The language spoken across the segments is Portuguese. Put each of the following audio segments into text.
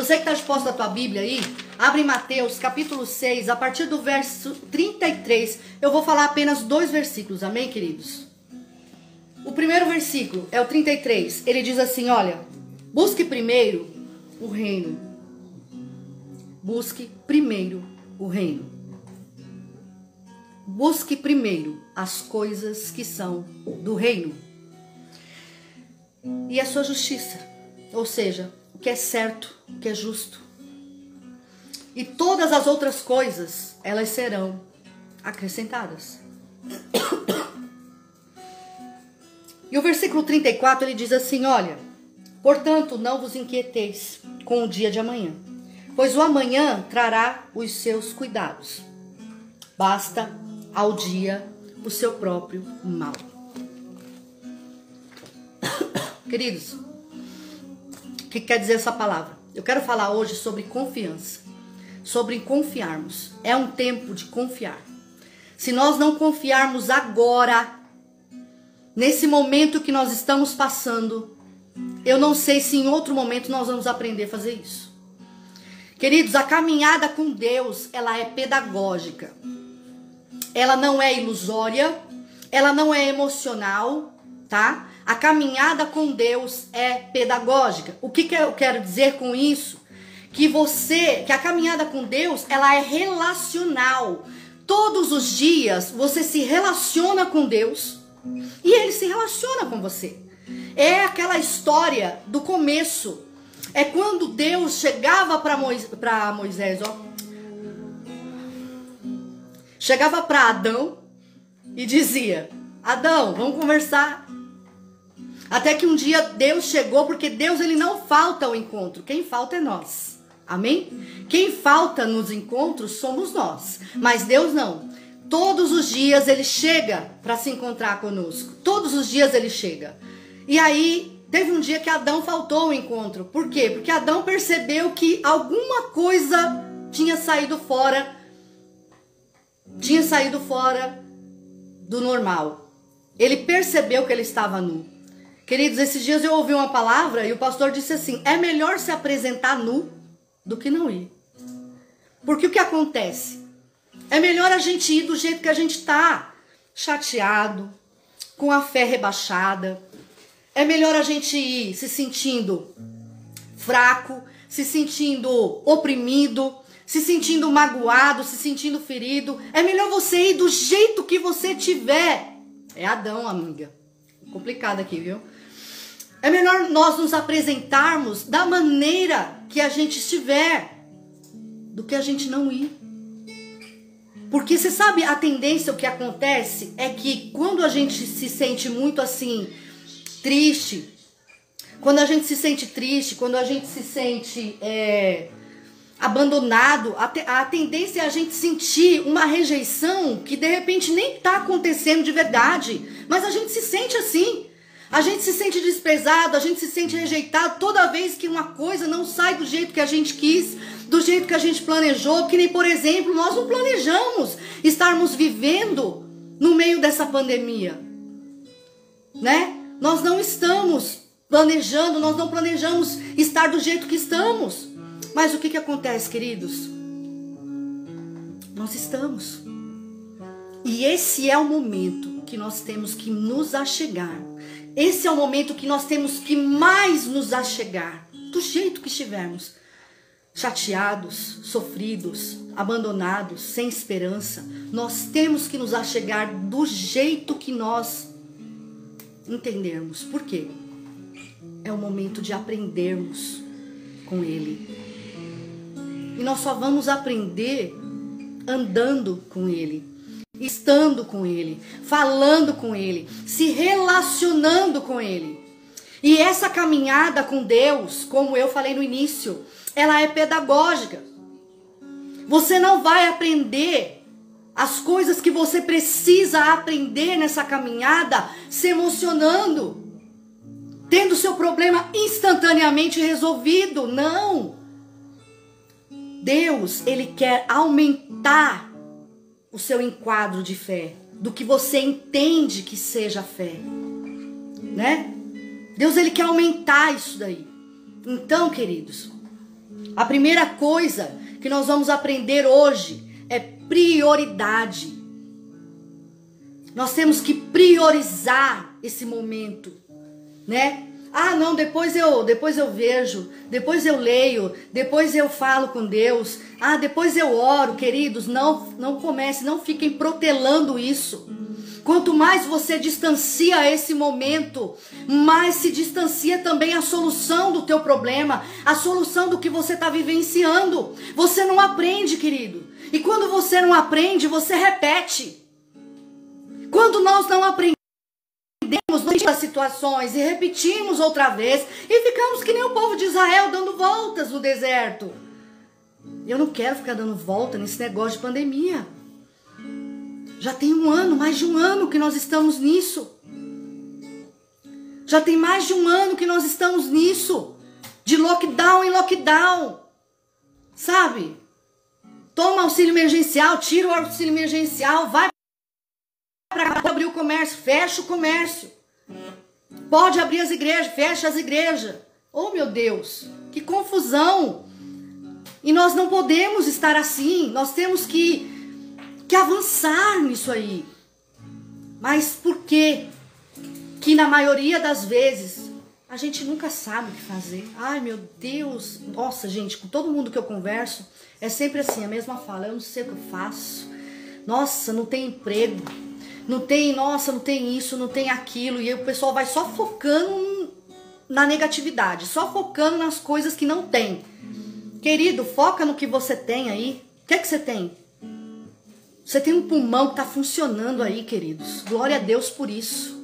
Você que está disposto a tua Bíblia aí, abre Mateus capítulo 6, a partir do verso 33. Eu vou falar apenas 2 versículos, amém, queridos? O primeiro versículo é o 33. Ele diz assim, olha: busque primeiro o reino. Busque primeiro o reino. Busque primeiro as coisas que são do reino. E a sua justiça, ou seja, o que é certo, o que é justo. E todas as outras coisas, elas serão acrescentadas. E o versículo 34, ele diz assim, olha: portanto, não vos inquieteis com o dia de amanhã, pois o amanhã trará os seus cuidados. Basta ao dia o seu próprio mal. Queridos, o que quer dizer essa palavra? Eu quero falar hoje sobre confiança, sobre confiarmos. É um tempo de confiar. Se nós não confiarmos agora, nesse momento que nós estamos passando, eu não sei se em outro momento nós vamos aprender a fazer isso. Queridos, a caminhada com Deus, ela é pedagógica. Ela não é ilusória, ela não é emocional, tá? A caminhada com Deus é pedagógica. O que eu quero dizer com isso? Que a caminhada com Deus, ela é relacional. Todos os dias você se relaciona com Deus e Ele se relaciona com você. É aquela história do começo. É quando Deus chegava para Moisés, ó. Chegava para Adão e dizia: Adão, vamos conversar. Até que um dia Deus chegou, porque Deus, ele não falta ao encontro. Quem falta é nós. Amém? Quem falta nos encontros somos nós. Mas Deus não. Todos os dias ele chega para se encontrar conosco. Todos os dias ele chega. E aí, teve um dia que Adão faltou ao encontro. Por quê? Porque Adão percebeu que alguma coisa tinha saído fora do normal. Ele percebeu que ele estava nu. Queridos, esses dias eu ouvi uma palavra e o pastor disse assim: é melhor se apresentar nu do que não ir. Porque o que acontece? É melhor a gente ir do jeito que a gente está, chateado, com a fé rebaixada. É melhor a gente ir se sentindo fraco, se sentindo oprimido, se sentindo magoado, se sentindo ferido. É melhor você ir do jeito que você tiver. É Adão, amiga. Complicado aqui, viu? É melhor nós nos apresentarmos da maneira que a gente estiver, do que a gente não ir. Porque você sabe, a tendência, o que acontece é que quando a gente se sente muito assim, triste, quando a gente se sente abandonado, a tendência é a gente sentir uma rejeição que de repente nem está acontecendo de verdade, mas a gente se sente assim. A gente se sente desprezado, a gente se sente rejeitado toda vez que uma coisa não sai do jeito que a gente quis, do jeito que a gente planejou. Que nem, por exemplo, nós não planejamos estarmos vivendo no meio dessa pandemia, né? Nós não estamos planejando, nós não planejamos estar do jeito que estamos. Mas o que acontece, queridos? Nós estamos. E esse é o momento que nós temos que nos achegar. Esse é o momento que nós temos que mais nos achegar. Do jeito que estivermos. Chateados, sofridos, abandonados, sem esperança. Nós temos que nos achegar do jeito que nós entendermos. Por quê? É o momento de aprendermos com Ele. E nós só vamos aprender andando com Ele, estando com Ele, falando com Ele, se relacionando com Ele. E essa caminhada com Deus, como eu falei no início, ela é pedagógica. Você não vai aprender as coisas que você precisa aprender nessa caminhada se emocionando, tendo seu problema instantaneamente resolvido. Não. Deus, Ele quer aumentar o seu enquadro de fé, do que você entende que seja fé, né? Deus, Ele quer aumentar isso daí. Então, queridos, A primeira coisa que nós vamos aprender hoje é prioridade. Nós temos que priorizar esse momento, né? Ah, não, depois eu vejo, depois eu leio, depois eu falo com Deus. Ah, depois eu oro, queridos. Não comece, não fiquem protelando isso. Quanto mais você distancia esse momento, mais se distancia também a solução do teu problema, a solução do que você está vivenciando. Você não aprende, querido. E quando você não aprende, você repete. Quando nós não aprendemos as situações e repetimos outra vez e ficamos que nem o povo de Israel dando voltas no deserto. Eu não quero ficar dando volta nesse negócio de pandemia. Já tem um ano, mais de um ano que nós estamos nisso. Já tem mais de um ano que nós estamos nisso. De lockdown em lockdown. Sabe? Toma auxílio emergencial, tira o auxílio emergencial, vai para abrir o comércio, fecha o comércio. Pode abrir as igrejas, fecha as igrejas. Oh, meu Deus, que confusão. E nós não podemos estar assim. Nós temos que avançar nisso aí. Mas por quê? Que na maioria das vezes a gente nunca sabe o que fazer. Ai, meu Deus. Nossa, gente, com todo mundo que eu converso, é sempre assim, a mesma fala. Eu não sei o que eu faço. Nossa, não tem emprego. Não tem, nossa, não tem isso, não tem aquilo. E aí o pessoal vai só focando na negatividade. Só focando nas coisas que não tem. Querido, foca no que você tem aí. O que é que você tem? Você tem um pulmão que está funcionando aí, queridos. Glória a Deus por isso.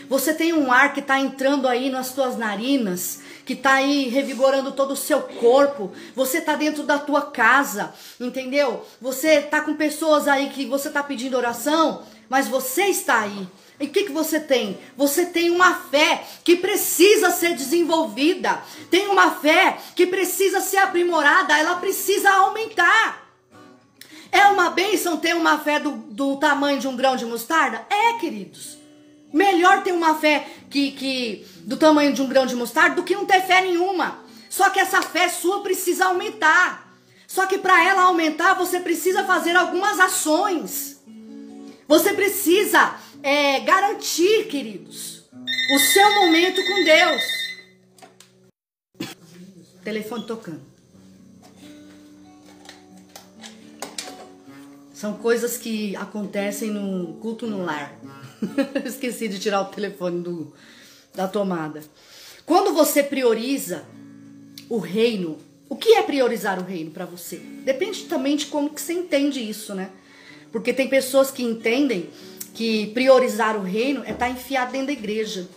Você tem um ar que está entrando aí nas tuas narinas, que está aí revigorando todo o seu corpo. Você está dentro da tua casa, entendeu? Você está com pessoas aí que você está pedindo oração, mas você está aí. E o que você tem? Você tem uma fé que precisa ser desenvolvida. Tem uma fé que precisa ser aprimorada. Ela precisa aumentar. É uma bênção ter uma fé do tamanho de um grão de mostarda? É, queridos. Melhor ter uma fé do tamanho de um grão de mostarda do que não ter fé nenhuma. Só que essa fé sua precisa aumentar. Só que para ela aumentar, você precisa fazer algumas ações. Você precisa garantir, queridos, o seu momento com Deus. Telefone tocando. São coisas que acontecem no culto no lar. Esqueci de tirar o telefone da tomada. Quando você prioriza o reino, o que é priorizar o reino para você? Depende também de como que você entende isso, né? Porque tem pessoas que entendem que priorizar o reino é estar enfiado dentro da igreja.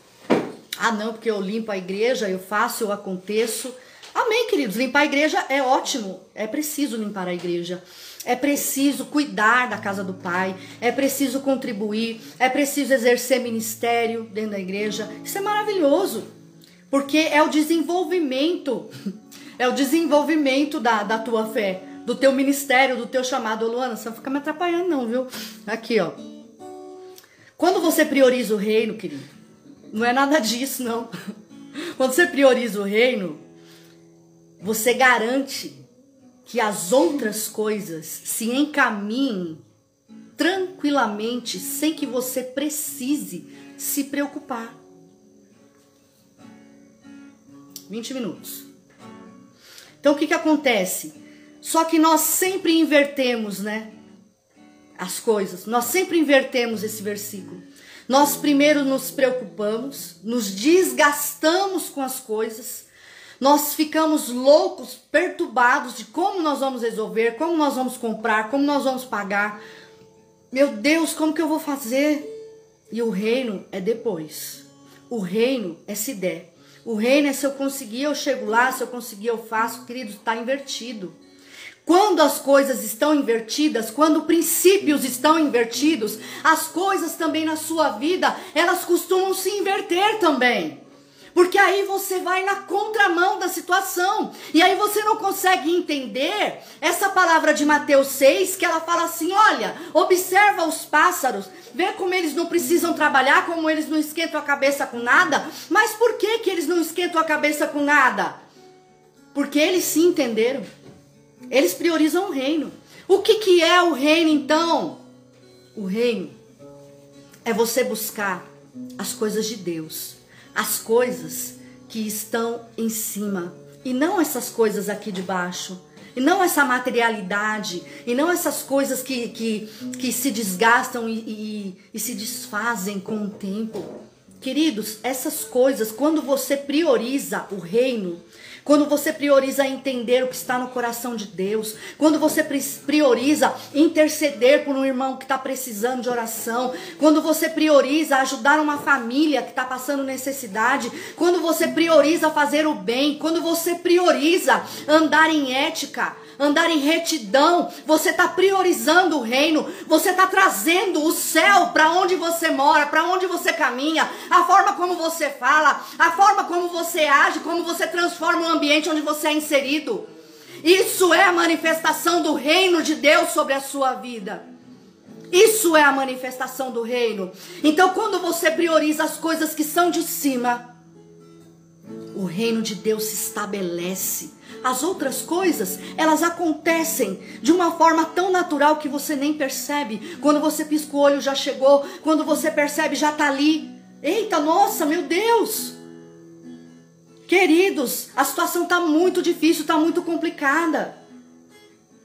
Ah, não, porque eu limpo a igreja, eu faço, eu aconteço. Amém, queridos, limpar a igreja é ótimo. É preciso limpar a igreja. É preciso cuidar da casa do Pai, é preciso contribuir, é preciso exercer ministério dentro da igreja. Isso é maravilhoso, porque é o desenvolvimento da tua fé, do teu ministério, do teu chamado. Ô, Luana, você não fica me atrapalhando não, viu? Aqui, ó. Quando você prioriza o reino, querido, não é nada disso, não. Quando você prioriza o reino, você garante que as outras coisas se encaminhem tranquilamente, sem que você precise se preocupar. 20 minutos. Então o que acontece? Só que nós sempre invertemos, né? As coisas. Nós sempre invertemos esse versículo. Nós primeiro nos preocupamos, nos desgastamos com as coisas. Nós ficamos loucos, perturbados de como nós vamos resolver, como nós vamos comprar, como nós vamos pagar. Meu Deus, como que eu vou fazer? E o reino é depois. O reino é se der. O reino é se eu conseguir, eu chego lá, se eu conseguir, eu faço. Querido, está invertido. Quando as coisas estão invertidas, quando princípios estão invertidos, as coisas também na sua vida, elas costumam se inverter também. Porque aí você vai na contramão da situação. E aí você não consegue entender essa palavra de Mateus 6, que ela fala assim, olha, observa os pássaros, vê como eles não precisam trabalhar, como eles não esquentam a cabeça com nada. Mas por que eles não esquentam a cabeça com nada? Porque eles se entenderam. Eles priorizam o reino. O que é o reino então? O reino é você buscar as coisas de Deus. As coisas que estão em cima. E não essas coisas aqui de baixo. E não essa materialidade. E não essas coisas que se desgastam e se desfazem com o tempo. Queridos, essas coisas, quando você prioriza o reino, quando você prioriza entender o que está no coração de Deus, quando você prioriza interceder por um irmão que está precisando de oração, quando você prioriza ajudar uma família que está passando necessidade, quando você prioriza fazer o bem, quando você prioriza andar em ética, andar em retidão, você está priorizando o reino, você está trazendo o céu para onde você mora, para onde você caminha, a forma como você fala, a forma como você age, como você transforma o ambiente onde você é inserido. Isso é a manifestação do reino de Deus sobre a sua vida. Isso é a manifestação do reino. Então, quando você prioriza as coisas que são de cima, o reino de Deus se estabelece. As outras coisas, elas acontecem de uma forma tão natural que você nem percebe. Quando você pisca o olho, já chegou. Quando você percebe, já está ali. Eita, nossa, meu Deus! Queridos, a situação está muito difícil, está muito complicada.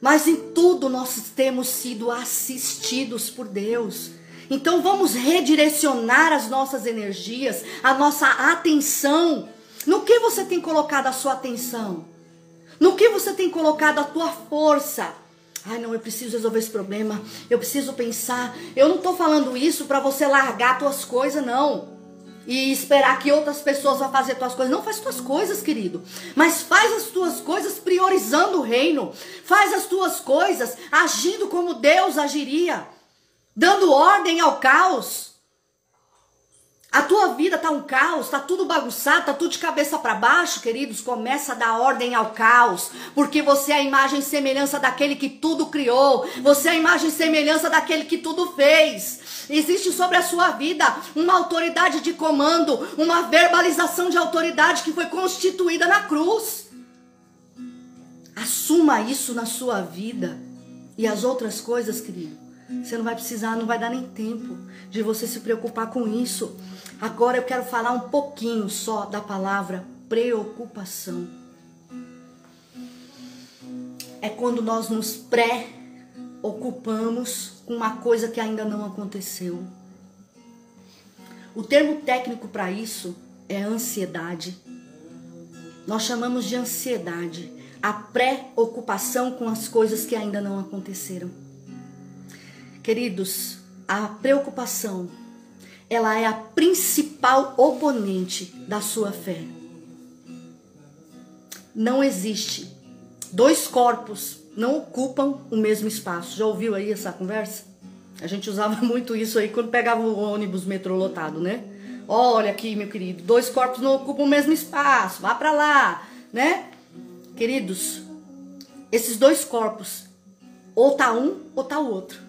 Mas em tudo nós temos sido assistidos por Deus. Então vamos redirecionar as nossas energias, a nossa atenção. No que você tem colocado a sua atenção? No que você tem colocado a tua força? Ai, não, eu preciso resolver esse problema. Eu preciso pensar. Eu não estou falando isso para você largar tuas coisas, não. E esperar que outras pessoas vão fazer tuas coisas. Não, faz tuas coisas, querido. Mas faz as tuas coisas priorizando o reino. Faz as tuas coisas agindo como Deus agiria. Dando ordem ao caos. A tua vida tá um caos, tá tudo bagunçado, tá tudo de cabeça para baixo, queridos. Começa a dar ordem ao caos, porque você é a imagem e semelhança daquele que tudo criou. Você é a imagem e semelhança daquele que tudo fez. Existe sobre a sua vida uma autoridade de comando, uma verbalização de autoridade que foi constituída na cruz. Assuma isso na sua vida. E as outras coisas, querido, você não vai precisar, não vai dar nem tempo de você se preocupar com isso. Agora eu quero falar um pouquinho só da palavra preocupação. É quando nós nos preocupamos com uma coisa que ainda não aconteceu. O termo técnico para isso é ansiedade. Nós chamamos de ansiedade a preocupação com as coisas que ainda não aconteceram. Queridos, a preocupação, ela é a principal oponente da sua fé. Não existe. Dois corpos não ocupam o mesmo espaço. Já ouviu aí essa conversa? A gente usava muito isso aí quando pegava o ônibus metrô lotado, né? Olha aqui, meu querido, dois corpos não ocupam o mesmo espaço. Vá pra lá, né? Queridos, esses dois corpos, ou tá um ou tá o outro.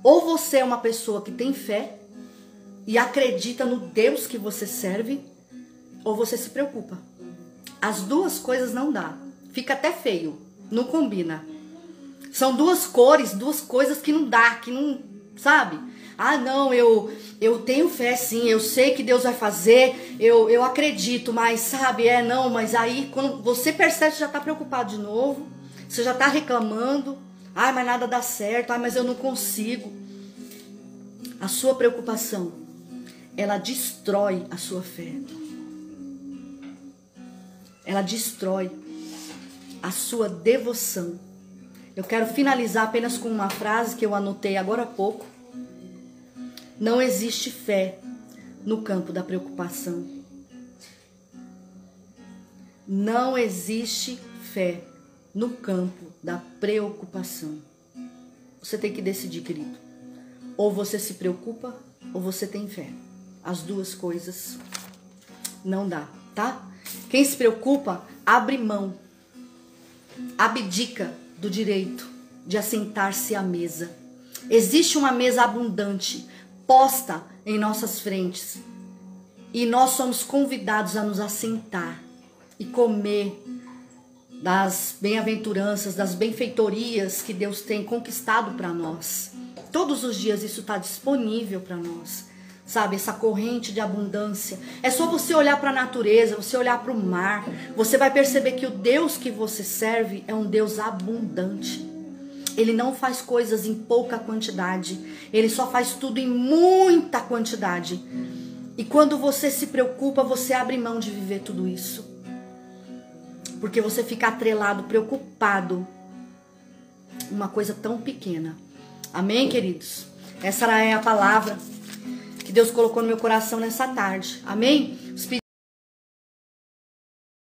Ou você é uma pessoa que tem fé e acredita no Deus que você serve, ou você se preocupa. As duas coisas não dá. Fica até feio, não combina. São duas cores, duas coisas que não dá, que não, sabe? Ah, não, eu tenho fé sim, eu sei que Deus vai fazer, eu acredito, mas sabe, não, mas aí quando você percebe, você já está preocupado de novo, você já está reclamando. Ai, mas nada dá certo. Ai, mas eu não consigo. A sua preocupação, ela destrói a sua fé. Ela destrói a sua devoção. Eu quero finalizar apenas com uma frase que eu anotei agora há pouco. Não existe fé no campo da preocupação. Não existe fé no campo da preocupação. Você tem que decidir, querido. Ou você se preocupa, ou você tem fé. As duas coisas não dá, tá? Quem se preocupa, abre mão, abdica do direito de assentar-se à mesa. Existe uma mesa abundante, posta em nossas frentes. E nós somos convidados a nos assentar e comer das bem-aventuranças, das benfeitorias que Deus tem conquistado para nós. Todos os dias isso está disponível para nós, sabe? Essa corrente de abundância. É só você olhar para a natureza, você olhar para o mar, você vai perceber que o Deus que você serve é um Deus abundante. Ele não faz coisas em pouca quantidade, ele só faz tudo em muita quantidade. E quando você se preocupa, você abre mão de viver tudo isso. Porque você fica atrelado, preocupado, uma coisa tão pequena. Amém, queridos? Essa é a palavra que Deus colocou no meu coração nessa tarde. Amém?